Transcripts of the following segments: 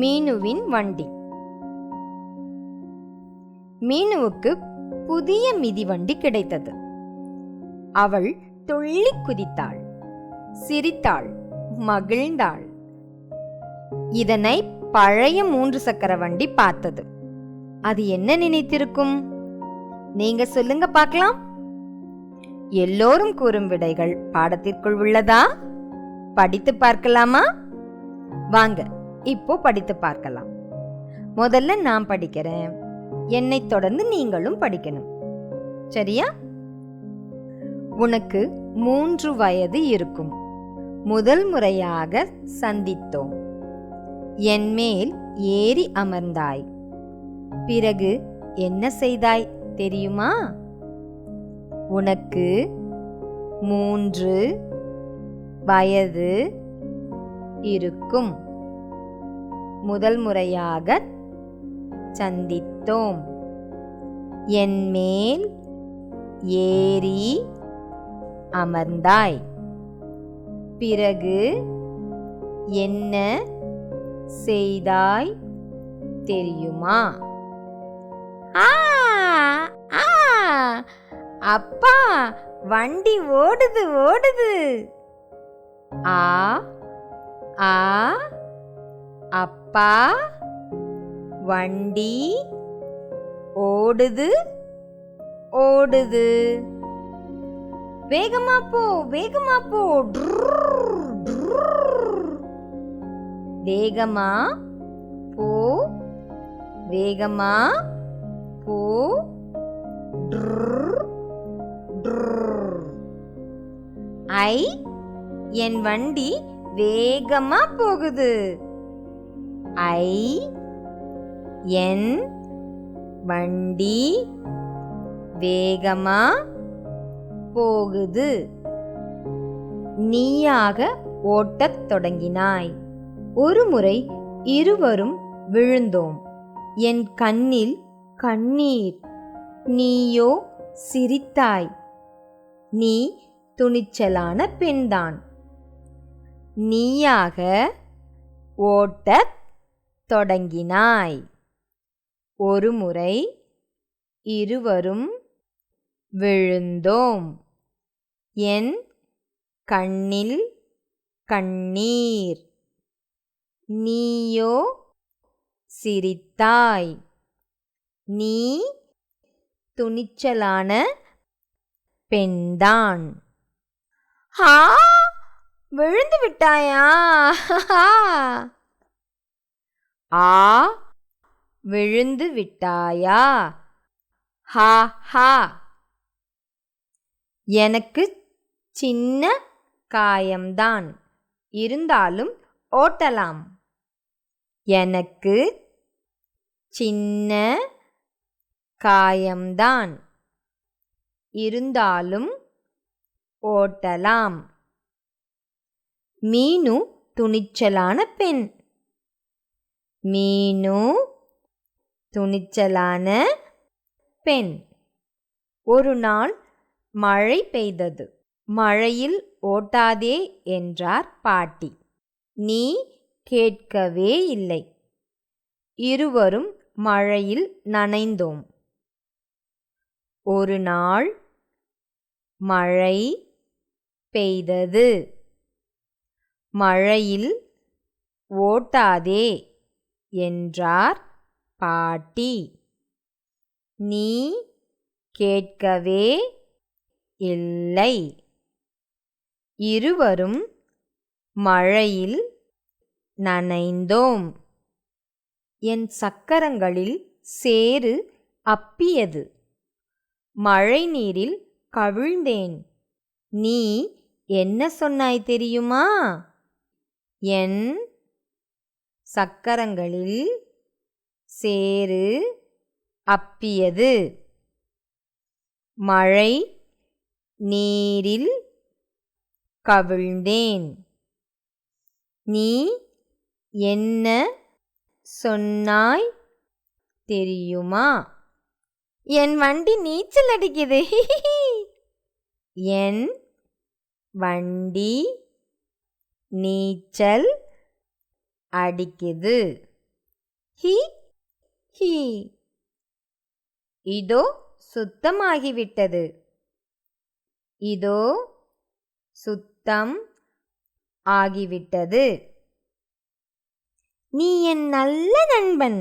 மீனுவின் வண்டி. மீனுவுக்கு புதிய மிதிவண்டி கிடைத்தது. அவள் துள்ளி குதித்தாள், சிரித்தாள், மகிழ்ந்தாள். இதனை பழைய 3 சக்கர வண்டி பார்த்தது. அது என்ன நினைத்திருக்கும்? நீங்க சொல்லுங்க பார்க்கலாம். எல்லோரும் கூறும் விடைகள் பாடத்திற்குள் உள்ளதா? படித்து பார்க்கலாமா? வாங்க, இப்போ படித்து பார்க்கலாம். முதல்ல நான் படிக்கிறேன், என்னை தொடர்ந்து நீங்களும் படிக்கணும். சரியா? உனக்கு 3 வயது இருக்கும். முதல் முறையாக சந்தித்தோம். என் மேல் ஏறி அமர்ந்தாய். பிறகு என்ன செய்தாய் தெரியுமா? உனக்கு 3 வயது இருக்கும். முதல் முறையாக சந்தித்தோம். என் மேல் ஏறி அமர்ந்தாய். பிறகு என்ன செய்தாய் தெரியுமா? அப்பா, வண்டி ஓடுது ஓடுது. ஆ ஆ அப்பா, வண்டி ஓடுது ஓடுது. வேகமா போ வேகமா போ. வேகமா போ வேகமா போ. ஐ, என் வண்டி வேகமா போகுது. ஐ, என் வண்டி வேகமா போகுது. நீயாக ஓட்டத் தொடங்கினாய். ஒரு முறை இருவரும் விழுந்தோம். என் கண்ணில் கண்ணீர். நீயோ சிரித்தாய். நீ துணிச்சலான பெண்தான். நீயாக ஓட்டத் தொடங்கினாய். ஒரு முறை இருவரும் விழுந்தோம். என் கண்ணில் கண்ணீர். நீயோ சிரித்தாய். நீ துணிச்சலான பெண்தான். ஹா, விழுந்து விட்டாயா? ஆ, விழுந்து விட்டாயா? ஹா ஹா. எனக்கு சின்ன காயம்தான், இருந்தாலும் ஓட்டலாம். எனக்கு சின்ன காயம்தான், இருந்தாலும் ஓட்டலாம். மீனு துணிச்சலான பெண். மீனு துணிச்சலான பெண். ஒரு நாள் மழை பெய்தது. மழையில் ஓட்டாதே என்றார் பாட்டி. நீ கேட்கவே இல்லை. இருவரும் மழையில் நனைந்தோம். ஒரு நாள் மழை பெய்தது. மழையில் ஓட்டாதே என்றார் பாட்டி. நீ கேட்கவே இல்லை. இருவரும் மழையில் நனைந்தோம். என் சக்கரங்களில் சேறு அப்பியது. மழை நீரில் கவிழ்ந்தேன். நீ என்ன சொன்னாய் தெரியுமா? என் சக்கரங்களில் சேறு அப்பியது. மழை நீரில் கவிழ்ந்தேன். நீ என்ன சொன்னாய் தெரியுமா? என் வண்டி நீச்சல் அடிக்குது. என் வண்டி நீச்சல் அடிக்குது. He he. இதோ சுத்தமாகிவிட்டது. இதோ சுத்தம் ஆகிவிட்டது. நீ என் நல்ல நண்பன்.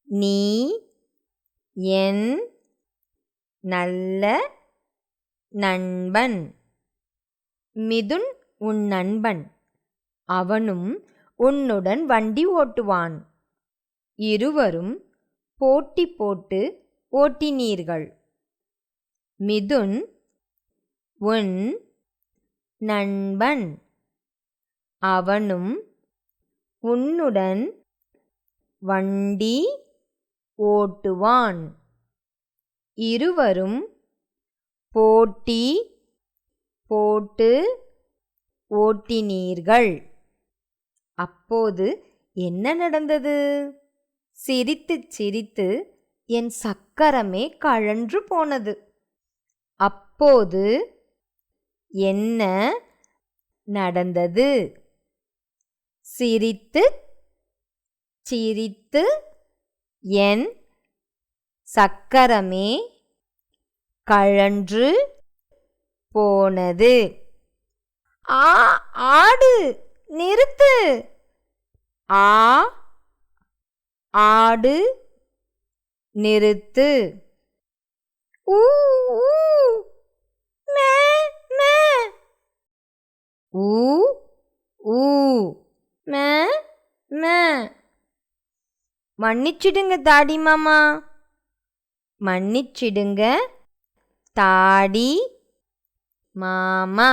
நீ என் நல்ல நண்பன். மிதுன் உன் நண்பன். அவனும் உன்னுடன் வண்டி ஓட்டுவான். இருவரும் போட்டி போட்டு ஓட்டினீர்கள். மிதுன் உன் நண்பன். அவனும் உன்னுடன் வண்டி ஓட்டுவான். இருவரும் போட்டி போட்டு ஓட்டினீர்கள். அப்போது என்ன நடந்தது? சிரித்து சிரித்து என் சக்கரமே கழன்று போனது. அப்போது என்ன நடந்தது? சிரித்து சிரித்து என் சக்கரமே கழன்று போனது. ஆடு நிறுத்து. ஆடு நிறுத்து. ஊ ஊ மே மே. ஊ ஊ மே மே. மன்னிச்சிடுங்க தாடி மாமா. மன்னிச்சிடுங்க தாடி மாமா.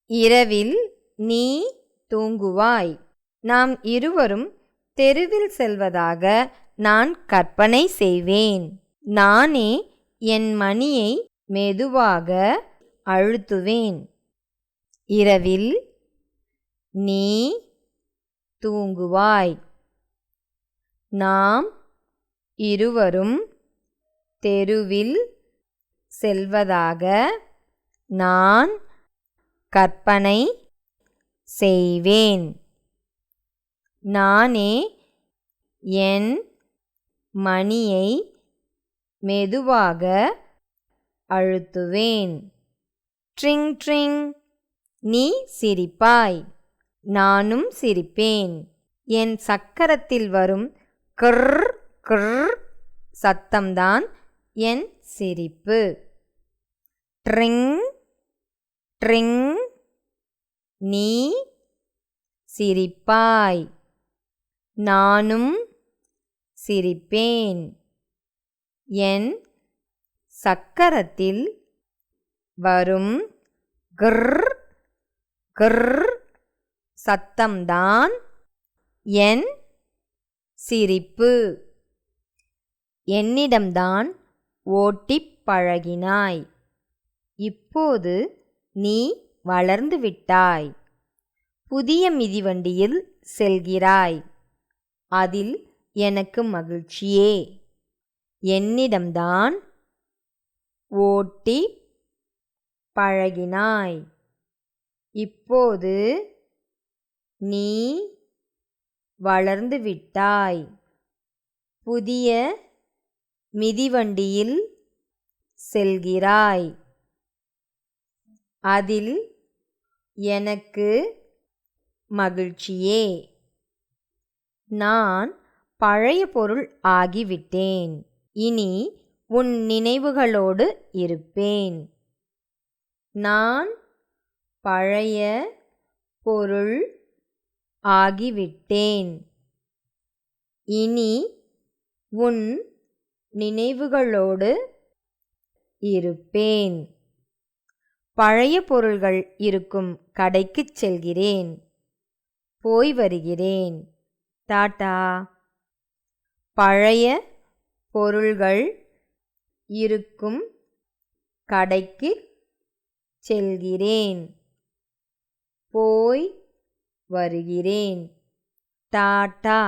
இரவில் நீ தூங்குவாய். நாம் இருவரும் தெருவில் செல்வதாக நான் கற்பனை செய்வேன். நானே என் மணியை மெதுவாக அழுத்துவேன். இரவில் நீ தூங்குவாய். நாம் இருவரும் தெருவில் செல்வதாக நான் கற்பனை செய்வேன். நானே என் மணியை மெதுவாக அழுத்துவேன். Drink drink. நீ சிரிப்பாய். நானும் சிரிப்பேன். என் சக்கரத்தில் வரும் கிர் கிர் சத்தம்தான் என் சிரிப்பு. Drink drink. நீ சிரிப்பாய். நானும் சிரிப்பேன். என் சக்கரத்தில் வரும் கிர் கிர் சத்தம்தான் என் சிரிப்பு. என்னிடம்தான் ஓட்டிப் பழகினாய். இப்போது நீ வளர்ந்து விட்டாய். புதிய மிதிவண்டியில் செல்கிறாய். அதில் எனக்கு மகிழ்ச்சியே. என்னிடம்தான் ஓட்டிப் பழகினாய். இப்போது நீ வளர்ந்து விட்டாய். புதிய மிதிவண்டியில் செல்கிறாய். அதில் எனக்கு மகிழ்ச்சியே. நான் பழைய பொருள் ஆகிவிட்டேன். இனி உன் நினைவுகளோடு இருப்பேன். நான் பழைய பொருள் ஆகிவிட்டேன். இனி உன் நினைவுகளோடு இருப்பேன். பழைய பொருள்கள் இருக்கும் கடைக்குச் செல்கிறேன். போய் வருகிறேன். டாடா. பழைய பொருள்கள் இருக்கும் கடைக்குச் செல்கிறேன். போய் வருகிறேன். டாடா.